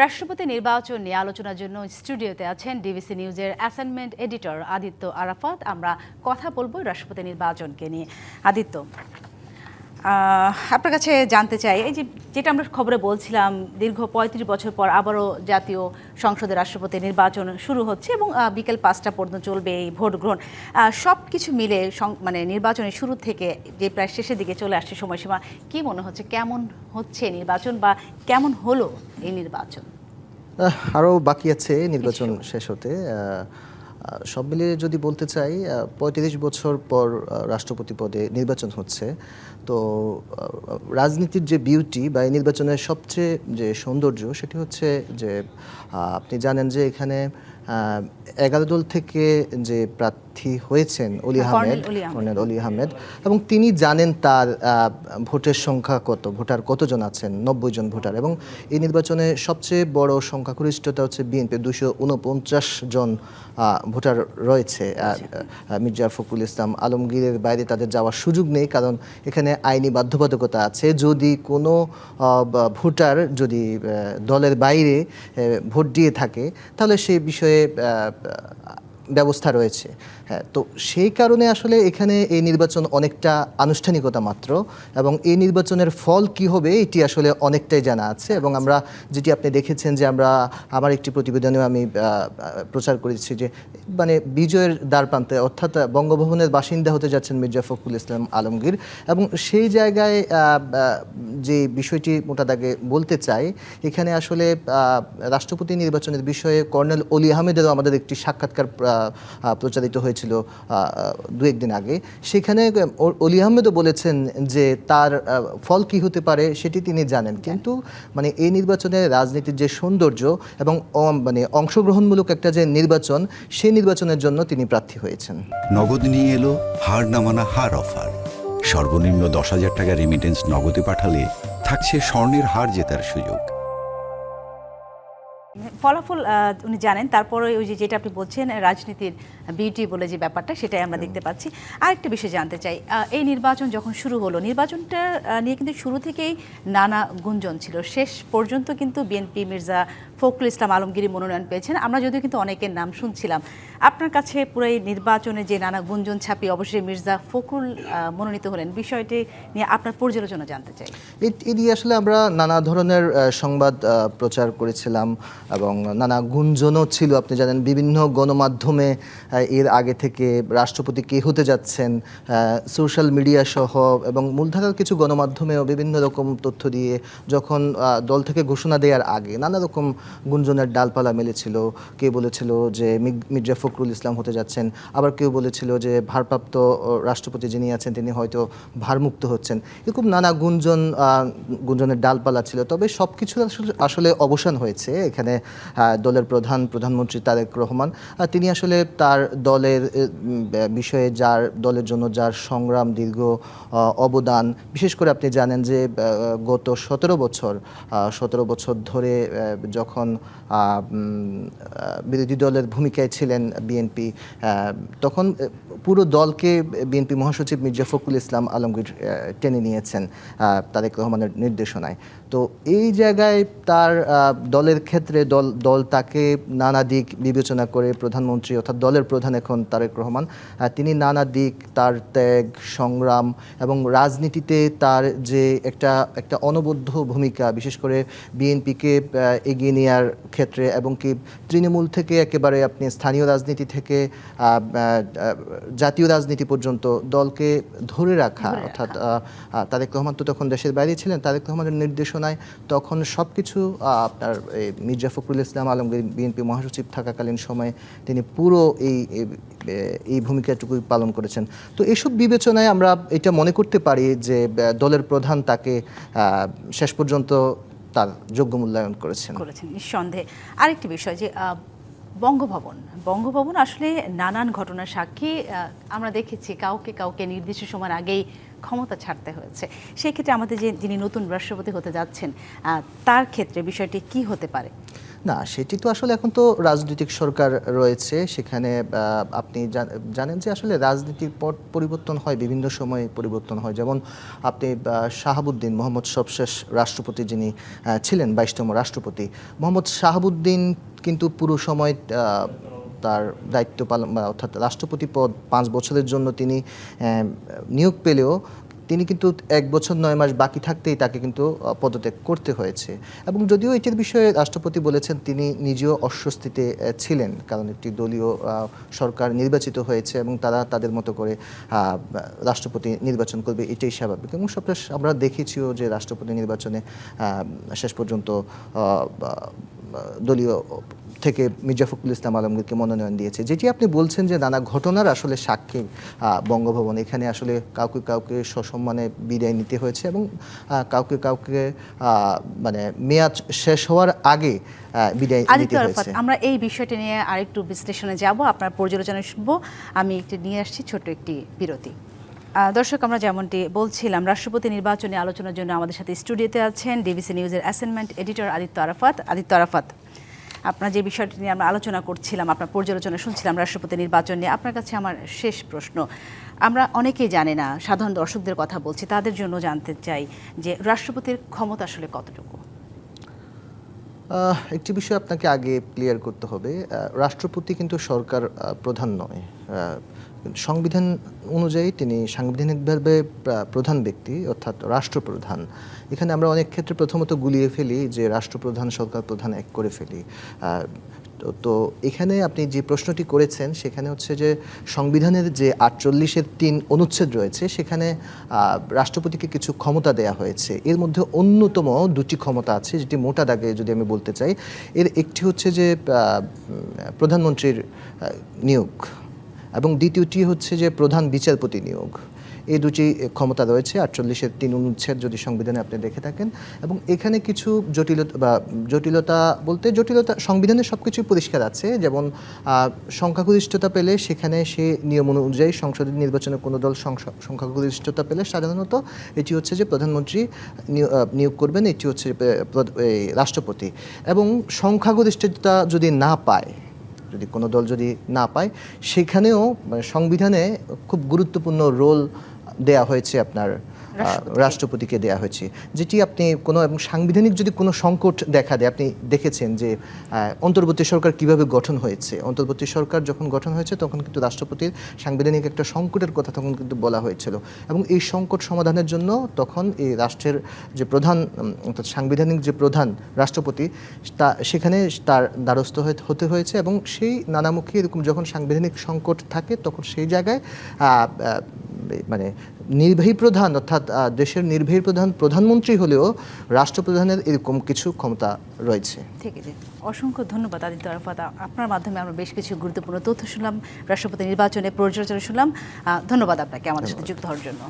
রাষ্ট্রপতি নির্বাচন নিয়ে আলোচনার জন্য স্টুডিওতে আছেন ডিবিসি নিউজের অ্যাসাইনমেন্ট এডিটর আদিত্য আরাফাত। আমরা কথা বলবো রাষ্ট্রপতি নির্বাচনকে নিয়ে। আদিত্য, আপনার কাছে জানতে চাই, এই যেটা আমরা খবরে বলছিলাম, দীর্ঘ ৩৫ বছর পর আবারও জাতীয় সংসদের রাষ্ট্রপতি নির্বাচন শুরু হচ্ছে এবং বিকেল ৫টা পর্যন্ত চলবে এই ভোট গ্রহণ। সব কিছু মিলে মানে নির্বাচনের শুরু থেকে যে প্রায় শেষের দিকে চলে আসছে সময়সীমা, কি মনে হচ্ছে কেমন হচ্ছে নির্বাচন বা কেমন হলো এই নির্বাচন? আরও বাকি আছে নির্বাচন শেষ হতে। সব মিলিয়ে যদি বলতে চাই ৩৫ বছর পর রাষ্ট্রপতি পদে নির্বাচন হচ্ছে। তো রাজনীতির যে বিউটি বা এই নির্বাচনের সবচেয়ে যে সৌন্দর্য সেটি হচ্ছে যে আপনি জানেন যে এখানে 11 দল থেকে যে প্রার্থী হয়েছেন কর্নেল অলি আহমেদ, এবং তিনি জানেন তার ভোটের সংখ্যা কত, ভোটার কতজন আছেন, 90 জন ভোটার। এবং এই নির্বাচনে সবচেয়ে বড় সংখ্যাগরিষ্ঠতা হচ্ছে বিএনপি, 249 জন ভোটার রয়েছে। মির্জা ফখরুল ইসলাম আলমগীরের বাইরে তাদের যাওয়ার সুযোগ নেই, কারণ এখানে আইনি বাধ্যবাধকতা আছে। যদি কোনো ভোটার যদি দলের বাইরে ভোট দিয়ে থাকে তাহলে সেই বিষয়ে ব্যবস্থা রয়েছে। হ্যাঁ, তো সেই কারণে আসলে এখানে এই নির্বাচন অনেকটা আনুষ্ঠানিকতা মাত্র, এবং এই নির্বাচনের ফল কি হবে এটি আসলে অনেকটাই জানা আছে। এবং আমরা যেটি আপনি দেখেছেন যে আমার একটি প্রতিবেদনে আমি প্রচার করেছি যে মানে বিজয়ের দ্বারপ্রান্তে, অর্থাৎ বঙ্গভবনের বাসিন্দা হতে যাচ্ছেন মির্জা ফখরুল ইসলাম আলমগীর। এবং সেই জায়গায় যে বিষয়টি মোটা দাগে বলতে চাই, এখানে আসলে রাষ্ট্রপতি নির্বাচনের বিষয়ে কর্নেল অলি আহমেদেরও আমাদের একটি সাক্ষাৎকার প্রচারিত হয়েছিল দু একদিন আগে। সেখানে অলি আহমেদও বলেছেন যে তার ফল কি হতে পারে সেটি তিনি জানেন, কিন্তু মানে এই নির্বাচনে রাজনীতির যে সৌন্দর্য এবং মানে অংশগ্রহণমূলক একটা যে নির্বাচন, সেই নির্বাচনের জন্য তিনি প্রার্থী হয়েছেন। নগদ নিয়ে এলো হার না মানা হার অফার। সর্বনিম্ন 10,000 টাকা রেমিটেন্স নগদে পাঠালে থাকছে স্বর্ণের হার জেতার সুযোগ। ফলাফল উনি জানেন, তারপরে ওই যেটা আপনি বলছেন রাজনীতির বিউটি বলে যে ব্যাপারটা, সেটাই আমরা দেখতে পাচ্ছি। আরেকটা বিষয় জানতে চাই, এই নির্বাচন যখন শুরু হলো, নির্বাচনটা নিয়ে কিন্তু শুরু থেকেই নানা গুঞ্জন ছিল। শেষ পর্যন্ত কিন্তু বিএনপি মির্জা ফখরুল ইসলাম আলমগীর মনোনয়ন পেয়েছেন। আমরা যদিও কিন্তু অনেকের নাম শুনছিলাম। আপনার কাছে পুরো এই নির্বাচনে যে নানা গুঞ্জন ছাপিয়ে অবশ্যই মির্জা ফখরুল মনোনীত হলেন, বিষয়টি নিয়ে আপনার পর্যালোচনা জানতে চাই। এই দিয়ে আসলে আমরা নানা ধরনের সংবাদ প্রচার করেছিলাম এবং নানা গুঞ্জনও ছিল। আপনি জানেন বিভিন্ন গণমাধ্যমে এর আগে থেকে রাষ্ট্রপতি কে হতে যাচ্ছেন, সোশ্যাল মিডিয়া সহ এবং মূলধারার কিছু গণমাধ্যমেও বিভিন্ন রকম তথ্য দিয়ে যখন দল থেকে ঘোষণা দেওয়ার আগে নানা রকম গুঞ্জনের ডালপালা মেলেছিল। কে বলেছিল যে মির্জা ফখরুল ইসলাম হতে যাচ্ছেন, আবার কেউ বলেছিল যে ভারপ্রাপ্ত রাষ্ট্রপতি যিনি আছেন তিনি হয়তো ভারমুক্ত হচ্ছেন। এরকম নানা গুঞ্জনের ডালপালা ছিল। তবে সব কিছু আসলে অবসান হয়েছে। এখানে দলের প্রধানমন্ত্রী তারেক রহমান, তিনি আসলে তার দলের বিষয়ে দলের জন্য যার সংগ্রাম, দীর্ঘ অবদান, বিশেষ করে আপনি জানেন যে গত 17 বছর ধরে যখন বিরোধী দলের ভূমিকায় ছিলেন বিএনপি, তখন পুরো দলকে বিএনপি মহাসচিব মির্জা ফখরুল ইসলাম আলমগীর টেনে নিয়েছেন তারেক রহমানের নির্দেশনায়। তো এই জায়গায় তার দলের ক্ষেত্রে দল তাকে নানা দিক বিবেচনা করে, প্রধানমন্ত্রী অর্থাৎ দলের প্রধান এখন তারেক রহমান, তিনি নানা দিক, তার ত্যাগ, সংগ্রাম এবং রাজনীতিতে তার যে একটা অনবদ্য ভূমিকা, বিশেষ করে বিএনপিকে এগিয়ে নেওয়ার ক্ষেত্রে, এবং কি তৃণমূল থেকে একেবারে আপনি স্থানীয় রাজনীতি থেকে জাতীয় রাজনীতি পর্যন্ত দলকে ধরে রাখা। অর্থাৎ তারেক রহমান তো তখন দেশের বাইরে ছিলেন, তারেক রহমানের নির্দেশনায় তখন সব কিছু আপনার মির্জা ফখরুল ইসলাম আলমগীর বিএনপি মহাসচিব থাকাকালীন সময়ে তিনি পুরো এই ভূমিকাটুকুই পালন করেছেন। তো এইসব বিবেচনায় আমরা এটা মনে করতে পারি যে দলের প্রধান তাকে শেষ পর্যন্ত তার যোগ্য মূল্যায়ন করেছেন নিঃসন্দেহে। আরেকটি বিষয় যে বঙ্গভবন আসলে নানান ঘটনার সাক্ষী। আমরা দেখেছি কাউকে নির্দিষ্ট সময়ের আগেই ক্ষমতা ছাড়তে হয়েছে। সেই ক্ষেত্রে আমাদের যিনি নতুন রাষ্ট্রপতি হতে যাচ্ছেন তার ক্ষেত্রে বিষয়টি কি হতে পারে? না, সেটি তো আসলে এখন তো রাজনৈতিক সরকার রয়েছে, সেখানে আপনি জানেন যে আসলে রাজনীতির পট পরিবর্তন হয়, বিভিন্ন সময়ে পরিবর্তন হয়। যেমন আপনি শাহাবুদ্দিন, মোহাম্মদ সবশেষ রাষ্ট্রপতি যিনি ছিলেন, 22তম রাষ্ট্রপতি মোহাম্মদ শাহাবুদ্দিন কিন্তু পুরো সময় তার দায়িত্ব পালন, অর্থাৎ রাষ্ট্রপতি পদ 5 বছরের জন্য তিনি নিয়োগ পেলেও তিনি কিন্তু 1 বছর 9 মাস বাকি থাকতেই তাকে কিন্তু পদত্যাগ করতে হয়েছে। এবং যদিও এটির বিষয়ে রাষ্ট্রপতি বলেছেন তিনি নিজেও অস্বস্তিতে ছিলেন, কারণ একটি দলীয় সরকার নির্বাচিত হয়েছে এবং তারা তাদের মতো করে রাষ্ট্রপতি নির্বাচন করবে, এটাই স্বাভাবিক। এবং সবশেষ আমরা দেখেছিও যে রাষ্ট্রপতি নির্বাচনে শেষ পর্যন্ত দলীয় থেকে মির্জা ফখরুল ইসলাম আলমগীরকে মনোনয়ন দিয়েছে। যেটি আপনি বলছেন যে নানা ঘটনার আসলে সাক্ষী বঙ্গভবন, এখানে আসলে কাউকে কাউকে সসম্মানে বিদায় নিতে হয়েছে এবং কাউকে কাউকে মানে মেয়াদ শেষ হওয়ার আগে বিদায় নিতে হয়েছে। আমরা এই বিষয়টি নিয়ে আরেকটু বিশ্লেষণে যাব, আপনার পর্যালোচনা শুনবো। আমি একটু নিয়ে আসছি ছোট্ট একটি বিরতি। দর্শক, আমরা যেমনটি বলছিলাম, রাষ্ট্রপতি নির্বাচনে আলোচনার জন্য আমাদের সাথে স্টুডিওতে আছেন ডিবিসি নিউজের অ্যাসাইনমেন্ট এডিটর আদিত্য আরাফাত। আপনার যে বিষয়টি নিয়ে আমরা আলোচনা করছিলাম, আপনার পর্যালোচনা শুনছিলাম রাষ্ট্রপতি নির্বাচন নিয়ে। আপনার কাছে আমার শেষ প্রশ্ন, আমরা অনেকেই জানি না, সাধারণ দর্শকদের কথা বলছি, তাদের জন্য জানতে চাই যে রাষ্ট্রপতির ক্ষমতা আসলে কতটুকু? একটি বিষয় আপনাকে আগে ক্লিয়ার করতে হবে, রাষ্ট্রপতি কিন্তু সরকার প্রধান নয়। সংবিধান অনুযায়ী তিনি সাংবিধানিকভাবে প্রধান ব্যক্তি, অর্থাৎ রাষ্ট্রপ্রধান। এখানে আমরা অনেক ক্ষেত্রে প্রথমত গুলিয়ে ফেলি যে রাষ্ট্রপ্রধান সরকার প্রধান এক করে ফেলি। তো এখানে আপনি যে প্রশ্নটি করেছেন সেখানে হচ্ছে যে সংবিধানের যে 48-এর 3 অনুচ্ছেদ রয়েছে, সেখানে রাষ্ট্রপতিকে কিছু ক্ষমতা দেয়া হয়েছে। এর মধ্যে অন্যতম 2টি ক্ষমতা আছে, যেটি মোটা দাগে যদি আমি বলতে চাই, এর একটি হচ্ছে যে প্রধানমন্ত্রীর নিয়োগ এবং দ্বিতীয়টি হচ্ছে যে প্রধান বিচারপতি নিয়োগ। এই 2টি ক্ষমতা রয়েছে 48-এর 3 অনুচ্ছেদ যদি সংবিধানে আপনি দেখে থাকেন। এবং এখানে কিছু জটিলতা বলতে সংবিধানে সব কিছুই পরিষ্কার আছে। যেমন সংখ্যাগরিষ্ঠতা পেলে সেখানে সে নিয়ম অনুযায়ী সংসদের নির্বাচনে কোনো দল সংখ্যাগরিষ্ঠতা পেলে সাধারণত এটি হচ্ছে যে প্রধানমন্ত্রী নিয়োগ করবেন, এটি হচ্ছে রাষ্ট্রপতি। এবং সংখ্যাগরিষ্ঠতা যদি না পায়, যদি কোনো দল যদি না পায়, সেখানেও সংবিধানে খুব গুরুত্বপূর্ণ রোল দেয়া হয়েছে আপনার রাষ্ট্রপতিকে দেয়া হয়েছে। যেটি আপনি কোনো এবং সাংবিধানিক যদি কোনো সংকট দেখা দেয়, আপনি দেখেছেন যে অন্তর্বর্তী সরকার কিভাবে গঠন হয়েছে। অন্তর্বর্তী সরকার যখন গঠন হয়েছে তখন কিন্তু রাষ্ট্রপতির সাংবিধানিক একটা সংকটের কথা তখন কিন্তু বলা হয়েছিল এবং এই সংকট সমাধানের জন্য তখন এই রাষ্ট্রের যে প্রধান, অর্থাৎ সাংবিধানিক যে প্রধান রাষ্ট্রপতি, সেখানে তার দ্বারস্থ হতে হয়েছে এবং সেই নানামুখী এরকম যখন সাংবিধানিক সংকট থাকে তখন সেই জায়গায় মানে নির্বাহী প্রধান, অর্থাৎ দেশের নির্বাহী প্রধান প্রধানমন্ত্রী হলেও রাষ্ট্রপ্রধানের এরকম কিছু ক্ষমতা রয়েছে। ঠিক আছে, অসংখ্য ধন্যবাদ আদিত্য আরাফাত। আপনার মাধ্যমে আমরা বেশ কিছু গুরুত্বপূর্ণ তথ্য শুনলাম, রাষ্ট্রপতি নির্বাচনে পর্যালোচনা শুনলাম। ধন্যবাদ আপনাকে আমাদের সাথে যুক্ত হওয়ার জন্য।